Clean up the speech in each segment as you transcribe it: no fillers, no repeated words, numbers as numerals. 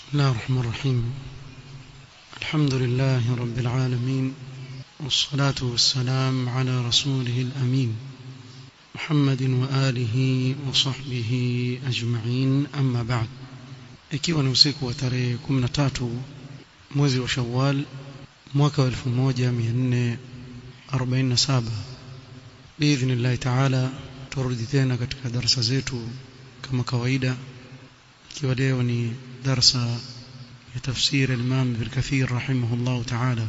بسم الله الرحمن الرحيم. الحمد لله رب العالمين، والصلاة والسلام على رسوله الأمين محمد وآله وصحبه أجمعين، أما بعد. ikiwa ni usiku wa tarehe 13 mwezi wa Shawwal mwaka 1447 biidhnillah taala turudi tena katika darasa zetu kama kawaida, ikiwa leo ni darasa ya tafsir al-Imam Ibn Kathir rahimahullah taala.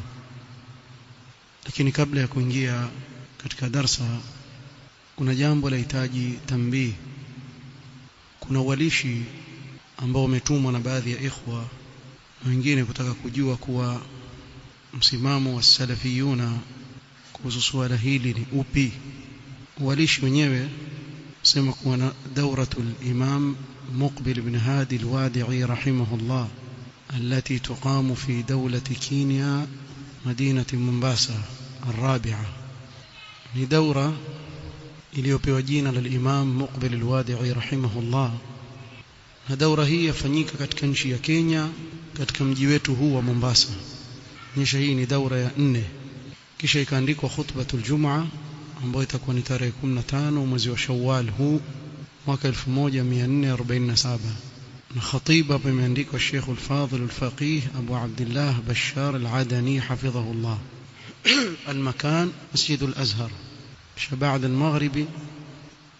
Lakini kabla ya kuingia katika darasa, kuna jambo lahitaji tambii. Kuna walishi ambao umetumwa na baadhi ya ikhwa na wengine kutaka kujua kuwa msimamo wa salafiyuna kuhusu swala hili ni upi. Walishi wenyewe sema kuwa dauratul imam Muqbil bin Hadi al-Wadi'i rahimahullah التي تقام في دولة كينيا مدينة مومباسا الرابعة، ni daura iliyopewa jina la Imam Muqbil al-Wadi'i rahimahullah. Na daura hii yafanyika katika nchi ya Kenya, katika mji wetu huu wa Mombasa. Nyesha hii ni daura ya 4. Kisha ikaandikwa khutbatul Jum'a ambayo itakuwa ni tarehe 15 mwezi wa Shawwal huu mwaka 1447. na khatiba hapa imeandikwa Sheikh al-Fadhil al-Faqih Abu Abdullah Bashar al-Adani hafidhahullah. المكان مسجد الأزهر. بعد المغرب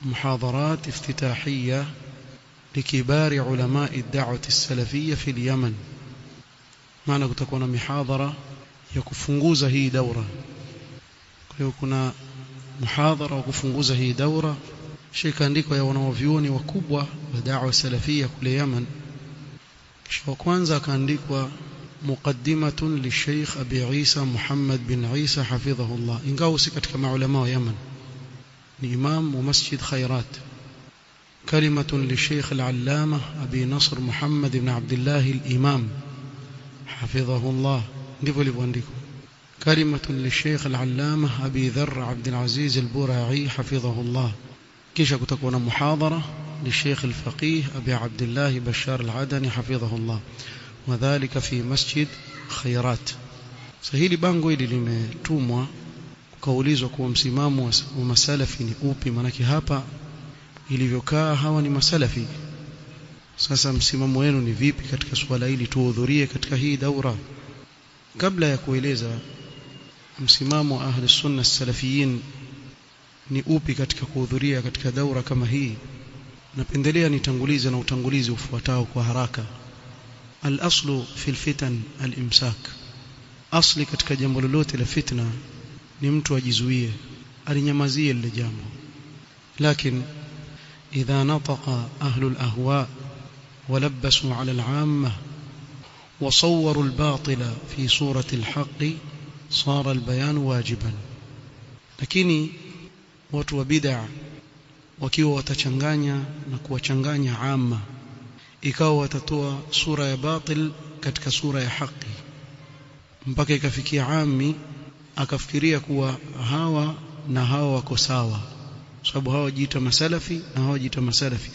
محاضرات افتتاحية لكبار علماء الدعوة السلفية في اليمن. maana kutakuwa na mihadhara ya kufunguza hii daura. Kwa hiyo kuna muhadhara wa kufunguza hii daura. Sheikh andiko ya wanavyuoni wakubwa wa da'wa salafia kule Yemen. Kisha kwanza akaandikwa muqaddimatun li Sheikh Abi Isa Muhammad bin Isa hafidhahullah, ingawa si katika maulama wa Yemen, ni imam wa Masjid Khairat. Kalimatun li Sheikh al-Allama Abi Nasr Muhammad ibn Abdullah al-Imam hafidhahullah, ndivyo ilivyoandikwa. Kalimatun li Sheikh al-Allama Abi Dharr Abdul Aziz al-Bura'i hafidhahullah. kisha kutakuwa na muhadhara li Sheikh al-Faqih Abi Abdullah Bashar al-Adani hafidhahullah, wadhālika fi Masjid Khairat. Sahili bango hili limetumwa kukaulizwa kuwa msimamo wa masalafi ni upi. Manake hapa ilivyokaa hawa ni masalafi. Sasa msimamo wenu ni vipi katika swala hili? Tuhudhurie katika hii daura. Kabla ya kueleza msimamo wa ahli sunna salafiyin ni upi katika kuhudhuria katika daura kama hii, napendelea nitangulize na utangulizi ufuatao kwa haraka. Al-aslu fil fitan al-imsak. Asli katika jambo lolote la fitna ni mtu ajizuie, alinyamazie lile jambo. Lakini idha nataqa ahlu al-ahwa walabbasu ala al-amma وصوروا الباطل في صورة الحق صار البيان واجبا. lakini watu wa bid'a wakiwa watachanganya na kuwachanganya amma, ikawa watatoa sura ya batil katika sura ya haki, mpaka ikafikia ammi akafikiria kuwa hawa na hawa wako sawa, sababu hawa jiita masalafi na hawa jiita masalafi.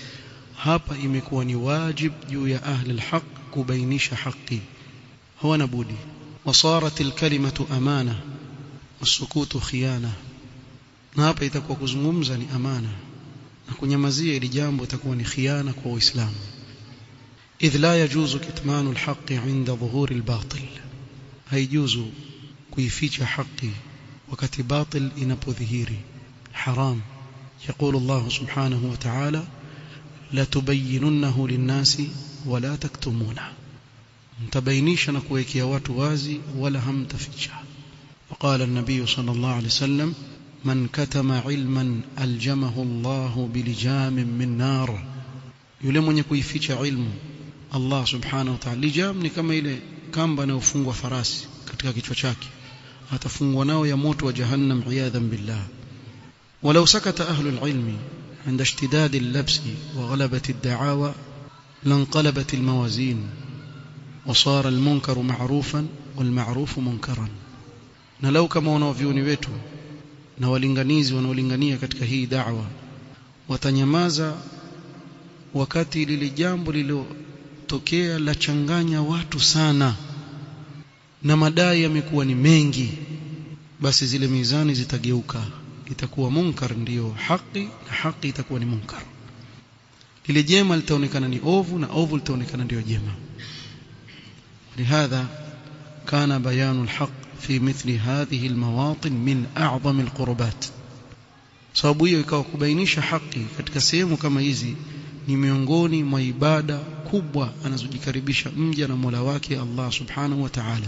Hapa imekuwa ni wajib juu ya ahli al-haq kubainisha haki, hawana budi. wasarat al-kalimatu amana wasukutu khiyana. Na hapa itakuwa kuzungumza ni amana na kunyamazia ili jambo itakuwa ni khiana kwa Uislamu. idh la yajuzu kitmanu al-haqq 'inda dhuhuri al-batil. haijuzu kuificha haki wakati batil inapodhihiri. haram. يقول الله سبحانه وتعالى لا تبيننه للناس ولا تكتمونه. mtabainisha na kuwekea watu wazi wala hamtaficha. وقال النبي صلى الله عليه وسلم من كتم علما ألجمه الله بلجام من نار. yule mwenye kuificha ilmu, Allah subhanahu wa ta'ala, lijam ni kama ile kamba inayofungwa farasi katika kichwa chake, atafungwa nao ya moto wa jahannam iyadhan billah. ولو سكت أهل العلم عند اشتداد اللبس وغلبة الدعاوى لانقلبت الموازين وصار المنكر معروفا والمعروف منكرا. na lau kama wanavyuoni wetu na walinganizi wanaolingania katika hii da'wa watanyamaza wakati lile jambo tokea la changanya watu sana na madai yamekuwa ni mengi, basi zile mizani zitageuka, itakuwa munkar ndiyo haki na haki itakuwa ni munkar. Lile jema litaonekana ni ovu na ovu litaonekana ndio jema. لهذا كان بيان الحق في مثل هذه المواطن من أعظم القربات. sababu hiyo ikawa kubainisha haki katika sehemu kama hizi ni miongoni mwa ibada kubwa anazojikaribisha mja na Mola wake Allah subhanahu wa ta'ala.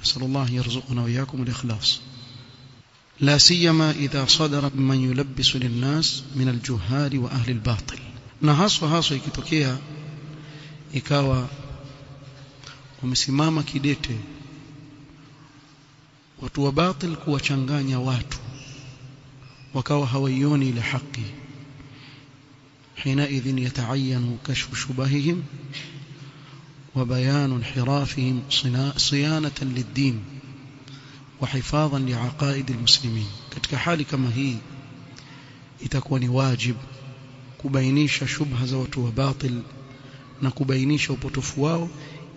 Nasallallahu yarzuquna wa iyyakum al-ikhlas. La siyama idha sadara man yulabbisu lin-nas min al-juhal wa ahli al-batil. Na haswa ikitokea ikawa wamesimama kidete watu wa batil kuwachanganya watu wakawa hawaioni ile haki, حينئذ يتعين كشف شبههم وبيان انحرافهم صيانة للدين وحفاظا لعقائد المسلمين. katika hali kama hii itakuwa ni wajib kubainisha shubha za watu wa batil na kubainisha upotofu wao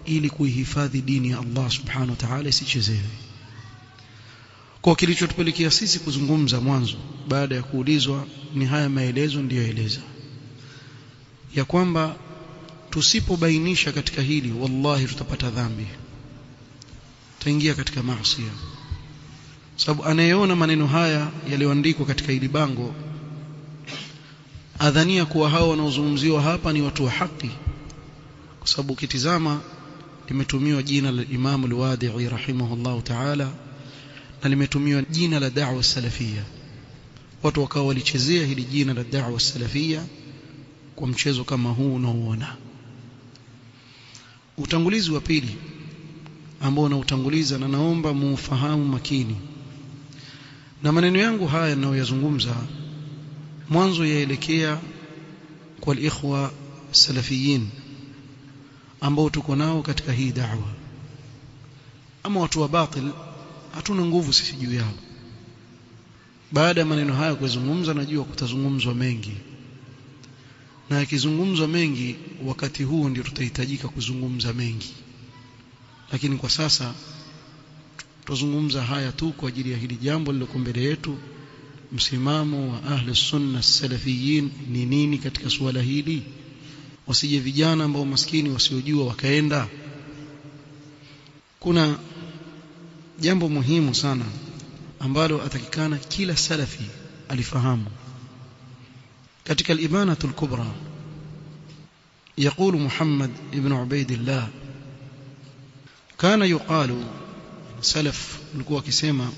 ili kuihifadhi dini ya Allah subhanahu wa ta'ala isichezewe. Kwa kilichotupelekea sisi kuzungumza mwanzo baada ya kuulizwa ni haya maelezo ndiyo eleza ya kwamba tusipobainisha katika hili wallahi tutapata dhambi, tutaingia katika maasi. Sababu anayeona maneno haya yaliyoandikwa katika hili bango adhania kuwa hao wanaozungumziwa hapa ni watu wa haki, kwa sababu ukitizama limetumiwa jina la Imam al-Wadi'i rahimahullah ta'ala na limetumiwa jina la da'wa salafia. Watu wakawa walichezea hili jina la da'wa salafia kwa mchezo kama huu unaoona. Utangulizi wa pili ambao nautanguliza na naomba mufahamu makini, na maneno yangu haya ninayoyazungumza mwanzo yaelekea kwa ikhwa salafiyin ambao tuko nao katika hii da'wa. Ama watu wa batil hatuna nguvu sisi juu yao. Baada ya maneno haya kuzungumza, najua kutazungumzwa mengi, na yakizungumzwa mengi wakati huu ndio tutahitajika kuzungumza mengi, lakini kwa sasa tuzungumza haya tu kwa ajili ya hili jambo lililo mbele yetu. Msimamo wa ahli sunna salafiyin ni nini katika suala hili? Wasije vijana ambao maskini wasiojua wakaenda. Kuna jambo muhimu sana ambalo atakikana kila salafi alifahamu. katika al-Ibanatul Kubra يقول محمد ابن عبيد الله كان يقال سلف لكوا كسيما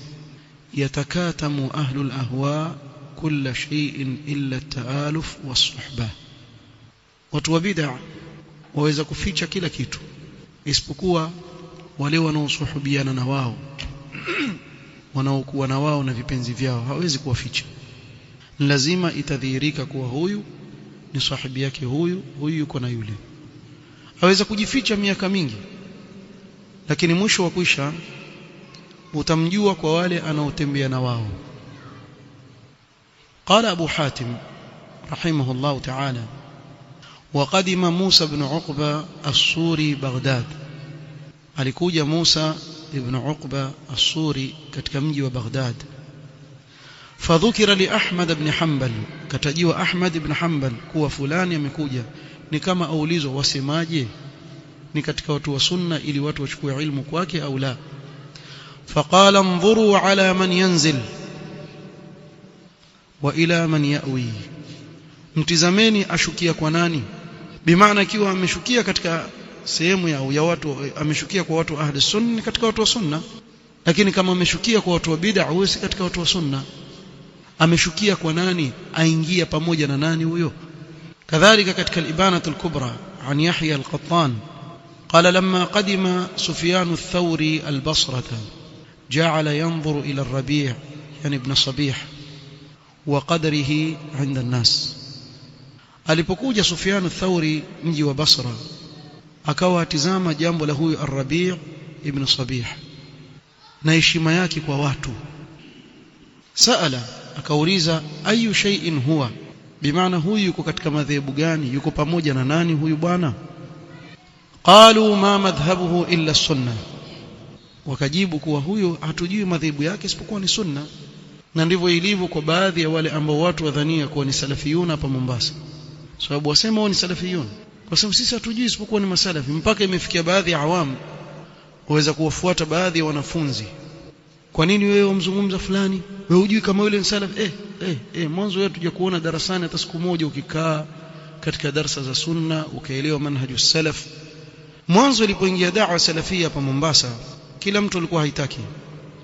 يتكاتم أهل الأهواء كل شيء إلا التآلف والصحبة. watu wa bid'a waweza kuficha kila kitu isipokuwa wale wanaosuhubiana na wao wanaokuwa na wao na vipenzi vyao, hawezi kuwaficha. Lazima itadhihirika kuwa huyu ni sahibi yake, huyu yuko na yule. Haweza kujificha miaka mingi, lakini mwisho wa kuisha utamjua kwa wale anaotembea na wao. قال أبو حاتم رحمه الله تعالى وقدم موسى بن عقبة الصوري بغداد. alikuja Musa ibn Uqba as-Suri katika mji wa Baghdad. Fadhukira li Ahmad ibn Hanbal, katajiwa Ahmad ibn Hanbal kuwa fulani amekuja. Ni kama aulizwa wasemaje, ni katika watu wa sunna ili watu wachukue ilmu kwake au la. Faqala انظروا ala man yanzil wa ila man yawi, mtizameni ashukia kwa nani. Bimaana ikiwa ameshukia katika sehemu ya watu, ameshukia kwa watu ahli sunna, katika watu wa sunna. Lakini kama ameshukia kwa watu wa bid'a, huyo si katika watu wa sunna. Ameshukia kwa nani, aingia pamoja na nani huyo. Kadhalika katika al-Ibanatul Kubra an Yahya al-Qattan qala lamma qadima Sufyan ath-Thawri al-Basra ja'ala yanzuru ila ar-Rabi' yani ibn Sabih wa qadrihi 'inda an-nas. Alipokuja Sufyan ath-Thawri mji wa Basra, akawa atizama jambo la huyu ar-Rabi' ibn Sabih na heshima yake kwa watu. Saala, akauliza ayu shay'in huwa, bimaana huyu yuko katika madhehebu gani, yuko pamoja na nani huyu bwana. qalu ma madhhabuhu illa as-sunnah, wakajibu kuwa huyo hatujui madhehebu yake isipokuwa ni sunna. Na ndivyo ilivyo kwa baadhi ya wale ambao watu wadhania kuwa ni salafiyun hapa Mombasa, sababu wasema wao ni salafiyun, kwa sababu sisi hatujui isipokuwa ni masalafi. Mpaka imefikia baadhi ya awamu waweza kuwafuata baadhi ya wanafunzi, kwa nini wewe umzungumza fulani, wewe hujui kama yule ni salaf? Mwanzo wewe tuje kuona darasani hata siku moja ukikaa katika darasa za sunna ukaelewa manhaju salaf. Mwanzo ilipoingia da'wa salafia hapa Mombasa, kila mtu alikuwa haitaki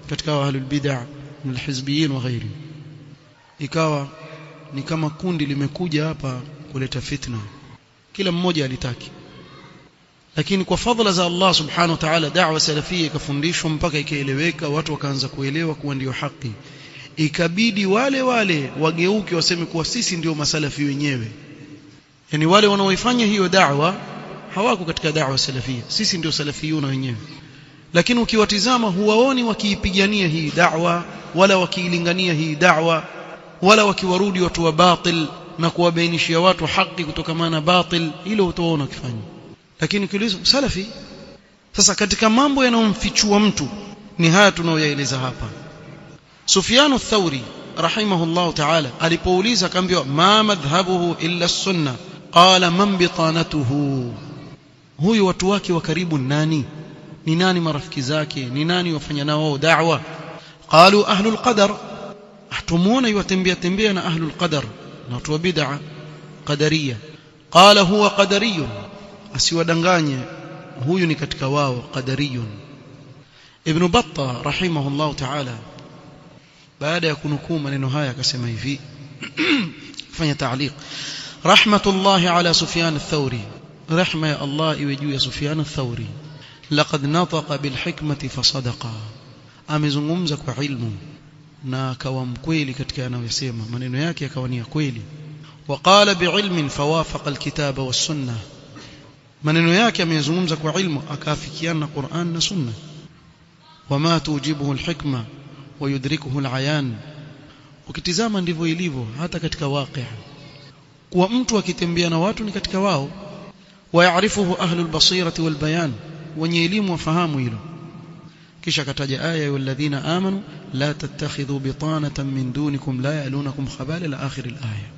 katika ahlul bid'ah na alhizbiyin wa ghairi, ikawa ni kama kundi limekuja hapa kuleta fitna, kila mmoja alitaki. Lakini kwa fadhila za Allah subhanahu wa ta'ala, da'wa salafia ikafundishwa mpaka ikaeleweka, watu wakaanza kuelewa kuwa ndio haki. Ikabidi wale wageuke waseme kuwa sisi ndio masalafi wenyewe. Yani wale wanaoifanya hiyo da'wa hawako katika da'wa salafia, sisi ndio salafiyuna wenyewe. Lakini ukiwatizama huwaoni wakiipigania hii da'wa, wala wakiilingania hii da'wa, wala wakiwarudi watu wa batil na kuwabainishia watu haki kutokana na batil. Hilo utaona kifanya. Lakini kiulizo salafi, sasa katika mambo yanayomfichua mtu ni haya tunayoyaeleza hapa. Sufyan ath-Thawri rahimahullah ta'ala alipouliza akaambiwa ma madhhabuhu illa as-sunnah, qala man bitanatuhu, huyu watu wake wa karibu nani? Ni nani marafiki zake? Ni nani wafanya nao da'wa? Qalu ahlul qadar, tumuona yatembea na ahlul qadar na watu wa bid'a qadariyya. Qala huwa qadariyun, asiwadanganye huyu ni katika wao qadariyun. Ibn Battah rahimahullah ta'ala baada ya kunukuu maneno haya akasema hivi fanya ta'liq: rahmatullahi ala Sufyan ath-Thawri, rahma ya Allah iwe juu ya Sufyan ath-Thawri, laqad nataqa bil hikmati fasadaqa, amezungumza kwa ilmu na akawa mkweli katika anayosema, maneno yake yakawa ni ya kweli. Wa qala bi ilmin fawafaqa al-kitaba was sunnah, maneno yake amezungumza kwa ilmu akaafikiana na Qur'an na sunna. Wama tujibuhu al-hikma wa yudrikuhu al-ayan, ukitizama ndivyo ilivyo hata katika waqi', kwa mtu akitembea na watu ni katika wao. Wa ya'rifuhu ahlul basirati wal bayan, wenye elimu wafahamu hilo. Kisha kataja aya ya walladhina amanu la tattakhidhu bitanatan min dunikum la ya'lunakum khabala ila akhir al-aya.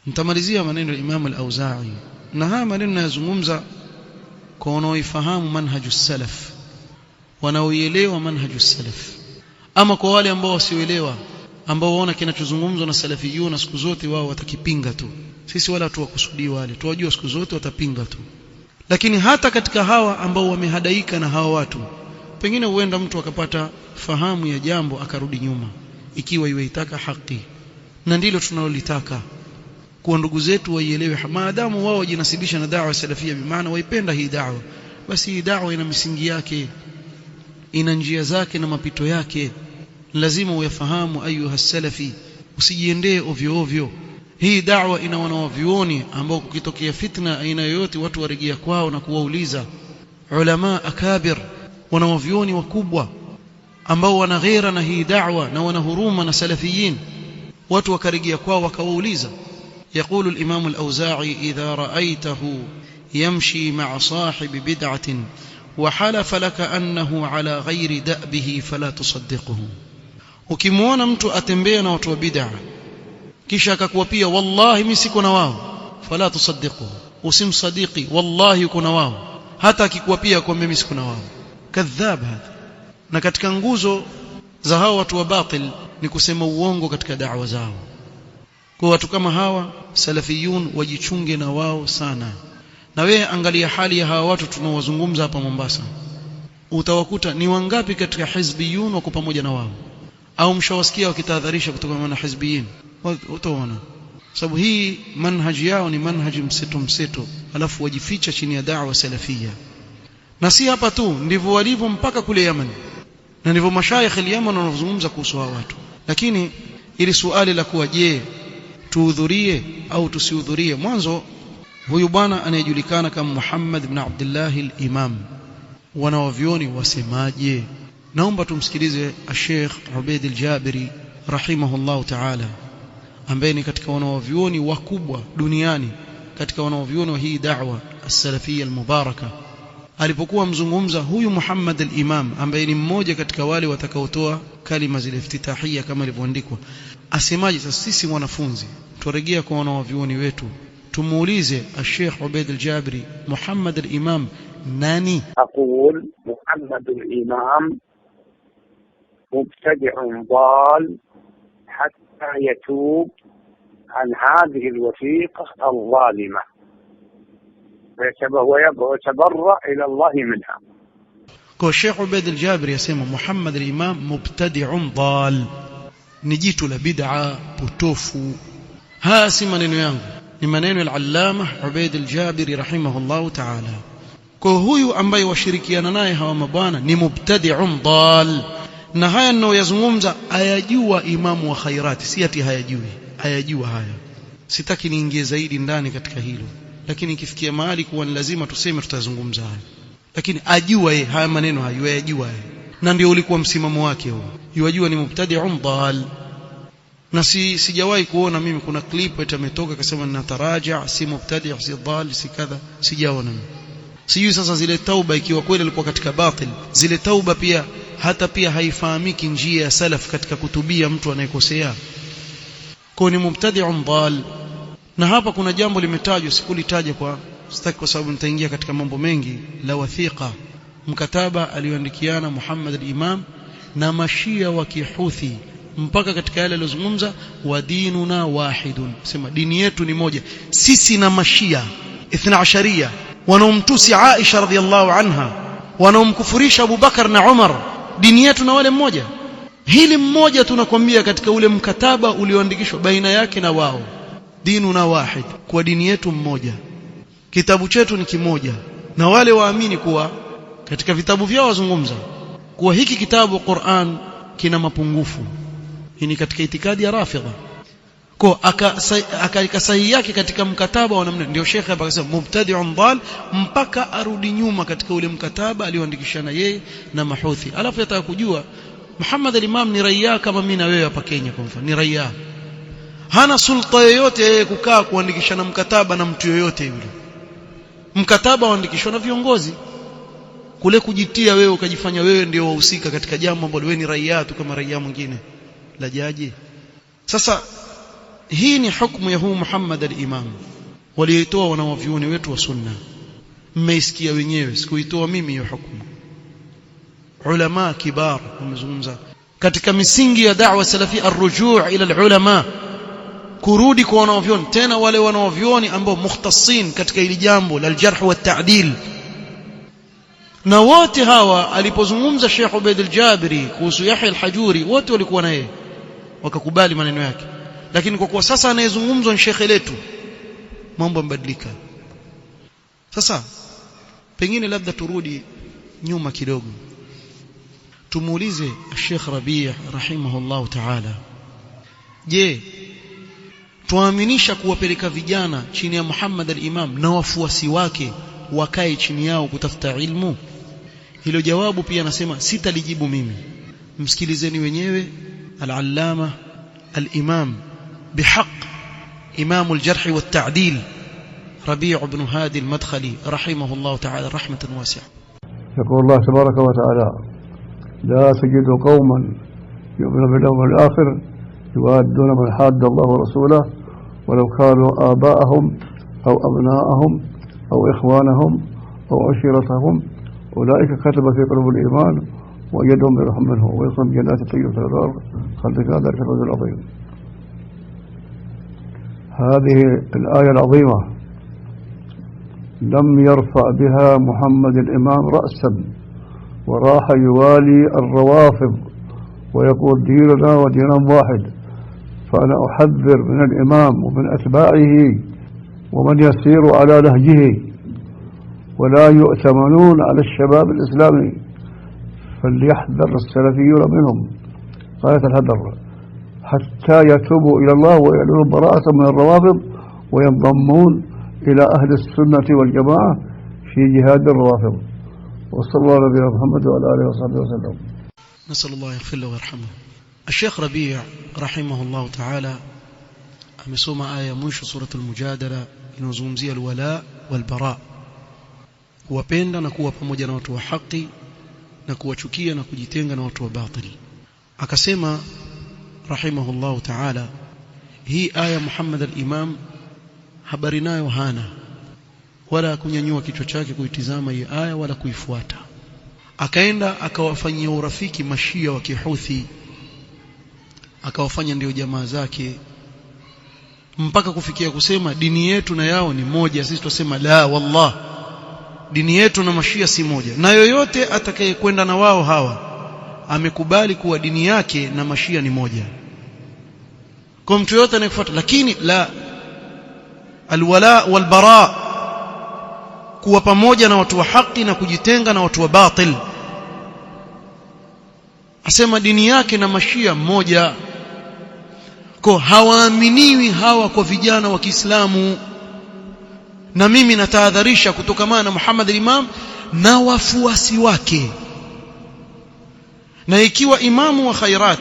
Nitamalizia maneno ya Imam al-Auza'i, na haya maneno yazungumza kwa wanaoifahamu manhaju salaf, wanaoielewa manhaju salaf. Ama kwa wale ambao wasioelewa, ambao waona kinachozungumzwa na salafiyuna siku zote wao watakipinga tu, sisi wala tuwakusudii wale, tuwajua siku zote watapinga tu. Lakini hata katika hawa ambao wamehadaika na hawa watu, pengine huenda mtu akapata fahamu ya jambo akarudi nyuma, ikiwa iweitaka haki. Na ndilo tunalolitaka, kwa ndugu zetu waielewe, maadamu wao wajinasibisha na da'wa salafia, bimaana waipenda hii da'wa, basi hii da'wa ina misingi yake, ina njia zake na mapito yake. Lazima uyafahamu ayuha salafi, usijiendee ovyo ovyo. Hii da'wa ina wanawavyuoni ambao kukitokea fitna aina yoyote watu warejea kwao na kuwauliza. Ulama akabir, wanawavyuoni wakubwa ambao wana ghera na hii da'wa na wana huruma na salafiyin, watu wakarejea kwao wakawauliza. يقول الإمام الأوزاعي إذا رأيته يمشي مع صاحب بدعة وحلف لك أنه على غير دأبه فلا تصدقه. Ukimwona mtu atembea na watu wa bid'a kisha akakuapia wallahi mimi siko na wao, fala tusaddiqu, usimsadiki, wallahi yuko na wao, hata akikuapia kwa mimi siko na wao, kadhab hadha. Na katika nguzo za hao watu wa batil ni kusema uongo katika da'wa zao. Kwa watu kama hawa salafiyun wajichunge na wao sana. Na wewe angalia hali ya hawa watu tunaowazungumza hapa Mombasa, utawakuta ni wangapi katika hizbiyun wako pamoja na wao, au mshawasikia wakitahadharisha kutoka na hizbiyin? Utaona sababu hii manhaji yao ni manhaji mseto, alafu wajificha chini ya da'wa salafia. Na si hapa tu, ndivyo walivyo mpaka kule Yemen, na ndivyo mashayikh al-Yemen wanazungumza kuhusu hao watu. Lakini ili swali la kuwa je, tuhudhurie au tusihudhurie, mwanzo huyu bwana anayejulikana kama Muhammad ibn Abdullah al-Imam, wanawavyuoni wasemaje? Naomba tumsikilize Sheikh Ubaid al-Jabiri rahimahullah ta'ala, ambaye ni katika wanawavyuoni wakubwa duniani katika wanaoviona wa hii da'wa as-salafiyya al-mubaraka alipokuwa mzungumza huyu Muhammad al-Imam ambaye ni mmoja katika wale watakaotoa kalima zile iftitahia kama ilivyoandikwa, asemaje sasa sisi wanafunzi turejea kwa wanaovioni wetu tumuulize Sheikh Ubaid al-Jabiri Muhammad al-Imam nani? أقول محمد الإمام مبتدع ضال حتى يتوب عن هذه الوثيقة الظالمة ويتبرأ إلى الله منها. kwa Sheikh Ubaid al-Jabiri yasema Muhammad al-Imam mubtadi'un dal, ni jitu la bid'a potofu. Haya si maneno yangu, ni maneno ya al-Allama Ubaid al-Jabiri rahimahullahu ta'ala. Kwa huyu ambaye washirikiana naye hawa mabwana ni mubtadi'un dal, na haya ninayoyazungumza ayajua imamu wa khairati, si ati hayajui, ayajua haya. Sitaki niingie zaidi ndani katika hilo, lakini ikifikia mahali kuwa ni lazima tuseme tutazungumza haya, lakini ajua yeye haya maneno hayo yajua yeye, na ndio ulikuwa msimamo wake huo, yajua ni mubtadi'un dal. Na sijawahi kuona mimi kuna clip eti ametoka akasema ninataraja, si mubtadi' si dal si kadha, sijaona mimi. Sijui sasa zile tauba ikiwa kweli alikuwa katika batil, zile tauba pia hata pia haifahamiki njia ya salaf katika kutubia mtu anayekosea. Kwa ni mubtadi'un dal. Na hapa kuna jambo limetajwa, sikulitaja kwa sitaki kwa sababu nitaingia katika mambo mengi, la wathiqa, mkataba alioandikiana Muhammad al-Imam na mashia wa Kihuthi, mpaka katika yale aliyozungumza wa dinuna wahidun, sema dini yetu ni moja sisi na mashia 12 wanaomtusi Aisha radhiallahu anha, wanaomkufurisha Abu Bakar na Umar, dini yetu na wale mmoja. Hili mmoja tunakwambia katika ule mkataba ulioandikishwa baina yake na wao, dinuna wahid, kwa dini yetu mmoja, kitabu chetu ni kimoja. Na wale waamini kuwa katika vitabu vyao wazungumza kuwa hiki kitabu Qur'an kina mapungufu. Hii ni katika itikadi ya Rafidha. Kwa akaika sahihi yake katika mkataba wa namna, ndio Sheikh hapa akasema mubtadi'un dal, mpaka arudi nyuma katika ule mkataba alioandikishana yeye na Mahuthi. Alafu yataka kujua Muhammad al-Imam ni raia kama mimi na wewe hapa Kenya kwa mfano, ni raia, hana sulta yoyote yeye kukaa kuandikishana mkataba na mtu yoyote yule. Mkataba waandikishwa na viongozi. Kule kujitia wewe ukajifanya wewe ndio wahusika katika jambo ambalo wewe ni raia tu kama raia mwingine, la jaje? Sasa hii ni hukumu ya huu Muhammad al-Imam walioitoa wanawavyuoni wetu wa sunna. Mmeisikia wenyewe, sikuitoa mimi hiyo hukumu. Ulama kibar wamezungumza katika misingi ya da'wa salafi, ar-rujuu' ila al-ulama, kurudi kwa wanawavyuoni, tena wale wanawavyuoni ambao mukhtassin katika hili jambo la al-jarh wa at-ta'dil. Na wote hawa alipozungumza Sheikh Ubaid al-Jabiri kuhusu Yahya al-Hajuri, wote walikuwa na yeye wakakubali maneno yake. Lakini kwa kuwa sasa anayezungumzwa ni shekhe letu, mambo yamebadilika. Sasa pengine labda turudi nyuma kidogo, tumuulize Sheikh Rabi' rahimahullah ta'ala, je, tuaminisha kuwapeleka vijana chini ya Muhammad al-Imam na wafuasi wake wakae chini yao kutafuta ilmu? Hilo jawabu pia nasema sitalijibu mimi, msikilizeni wenyewe al-Allama al-Imam بحق إمام الجرح والتعديل ربيع بن هادي المدخلي رحمه الله تعالى رحمة واسعة. يقول الله تبارك وتعالى: لا تجد قوما يؤمنون باليوم الآخر يوادون من حاد الله ورسوله ولو كانوا آباءهم أو أبناءهم أو إخوانهم أو عشيرتهم أولئك كتب في قلوب الإيمان وأيدهم برحمة منه ويصم جنات تجري في الأنهار خالدين ذلك الفوز العظيم. هذه الآية العظيمة لم يرفع بها محمد الإمام رأسا وراح يوالي الروافض ويقول ديننا ودينا واحد. فأنا أحذر من الإمام ومن أتباعه ومن يسير على نهجه، ولا يؤتمنون على الشباب الإسلامي، فليحذر السلفيون منهم غاية الحذر حتى يتوبوا إلى الله ويعلنوا براءة من الروافض وينضمون إلى أهل السنة والجماعة في جهاد الروافض. وصلى الله على نبينا محمد وعلى آله وصحبه وسلم. نسأل الله يغفر له ويرحمه. الشيخ ربيع رحمه الله تعالى amesoma aya mwisho suratul Mujadala inazungumzia alwala walbara, kuwapenda na kuwa pamoja na watu wa haki na kuwachukia na kujitenga na watu wa batil. Akasema rahimahullah ta'ala, hii aya Muhammad al-Imam habari nayo hana, wala kunyanyua kichwa chake kuitizama hii aya wala kuifuata. Akaenda akawafanyia urafiki mashia wa Kihuthi, akawafanya ndio jamaa zake, mpaka kufikia kusema dini yetu na yao ni moja. Sisi tusema la wallah, dini yetu na mashia si moja, na yoyote atakayekwenda na wao hawa amekubali kuwa dini yake na mashia ni moja, kwa mtu yote anayefuata. Lakini la, alwala walbara, kuwa pamoja na watu wa haki na kujitenga na watu wa batil. Asema dini yake na mashia mmoja, kwa hawaaminiwi hawa kwa vijana wa Kiislamu. Na mimi natahadharisha kutokamana na Muhammad al-Imam na wafuasi wake. Na ikiwa imamu wa khairat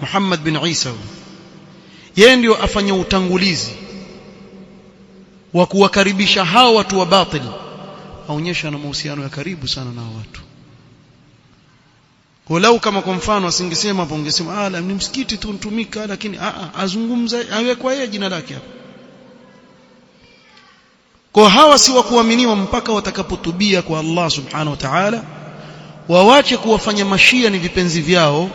Muhammad bin Isa yeye ndio afanya utangulizi wa kuwakaribisha hao watu wa batil, aonyesha na mahusiano ya karibu sana na watu. Walau kama kwa mfano asingesema hapo, ungesema ni msikiti tu ntumika, lakini azungumza awekwa yeye jina lake hapo. Kwa hawa si wa kuaminiwa mpaka watakapotubia kwa Allah subhanahu wa ta'ala, wawache kuwafanya mashia ni vipenzi vyao,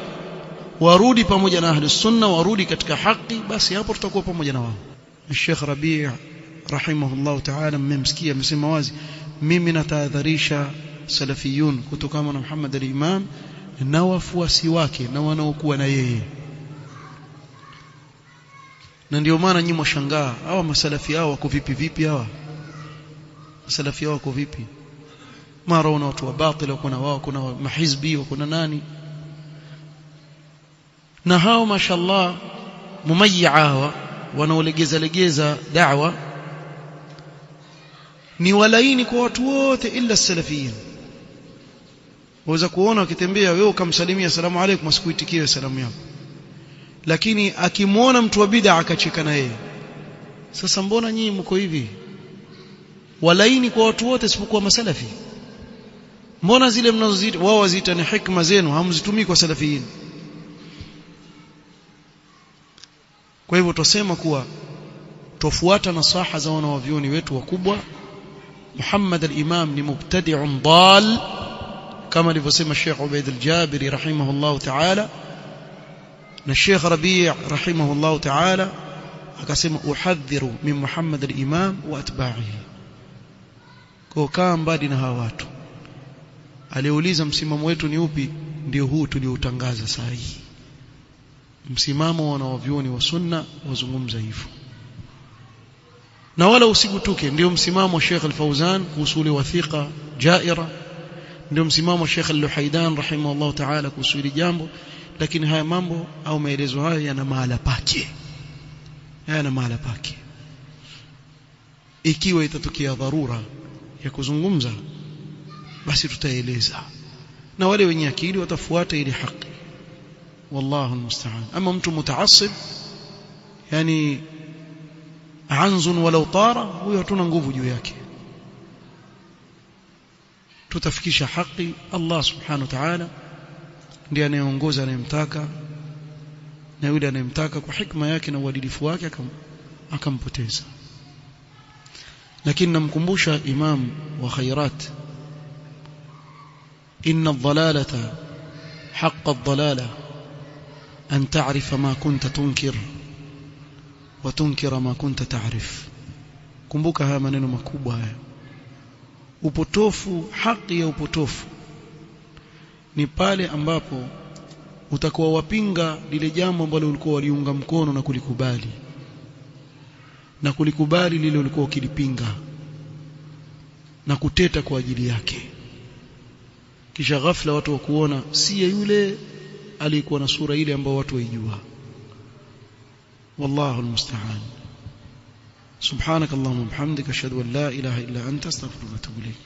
warudi pamoja na ahli sunna, warudi katika haki. Basi hapo tutakuwa pamoja na wao. Sheikh Rabi' rahimahullah ta'ala, mmemsikia amesema wazi, mimi natahadharisha salafiyun kutokana na Muhammad al-Imam na wafuasi wake na wanaokuwa na yeye. Na ndio maana nyinyi mshangaa hawa masalafi hao wako vipi hawa masalafi hao wako vipi? Mara una watu wa batil, wako na wao, kuna mahizbi, wako na nani, na hao mashallah mumayya hawa wanaolegeza da'wa ni walaini kwa watu wote illa salafiyin. Waweza kuona ukitembea wewe ukamsalimia salamu alaykum, asikuitikie salamu yako, lakini akimwona mtu wa bid'a akacheka na yeye. Sasa mbona nyinyi mko hivi walaini kwa watu wote isipokuwa masalafi? Mbona zile mnazoziita wao waziita ni hikma zenu hamzitumii kwa salafiyin? Kwa hivyo tusema kuwa tufuata nasaha za wanavyuoni wetu wakubwa. Muhammad al-Imam ni mubtadi'un dal, kama alivyosema Sheikh Ubayd al-Jabiri rahimahullah ta'ala, na Sheikh Rabi' rahimahullah ta'ala akasema uhadhiru min Muhammad al-Imam wa atba'ihi. Kwa kaa mbali na hawa watu. Aliuliza msimamo wetu ni upi, ndio huu tulioutangaza saa hii. Msimamo wa wanavyuoni wa sunna wazungumza hivyo, na wala usigutuke. Ndio msimamo wa Sheikh al-Fawzan kuhusu ile wathiqa jaira, ndio msimamo wa Sheikh al-Luhaidan rahimahullah ta'ala kuhusu ile jambo. Lakini haya mambo au maelezo haya yana mahala pake, ikiwa itatokea dharura ya kuzungumza basi tutaeleza, na wale wenye akili watafuata ile haki. Wallahu almusta'an. Ama mtu mutaassib, yani anzun walau tara, huyo hatuna nguvu juu yake. Tutafikisha haki. Allah subhanahu wa ta'ala ndiye anayeongoza anayemtaka, na yule anayemtaka kwa hikma yake na uadilifu wake akampoteza. Lakini namkumbusha imam wa khairat, inna ad-dalalata haqqa ad-dalala an ta'rifa ma kunta tunkir wa tunkira ma kunta ta'rif. Kumbuka haya maneno makubwa haya. Upotofu, haki ya upotofu ni pale ambapo utakuwa wapinga lile jambo ambalo ulikuwa waliunga mkono na kulikubali, na kulikubali lile ulikuwa ukilipinga na kuteta kwa ajili yake, kisha ghafla watu wakuona si yule aliyekuwa na sura ile ambayo watu waijua. Wallahu almusta'an. Subhanakallahumma wa bihamdika ashhadu an la ilaha illa anta astaghfiruka wa atubu ilayk.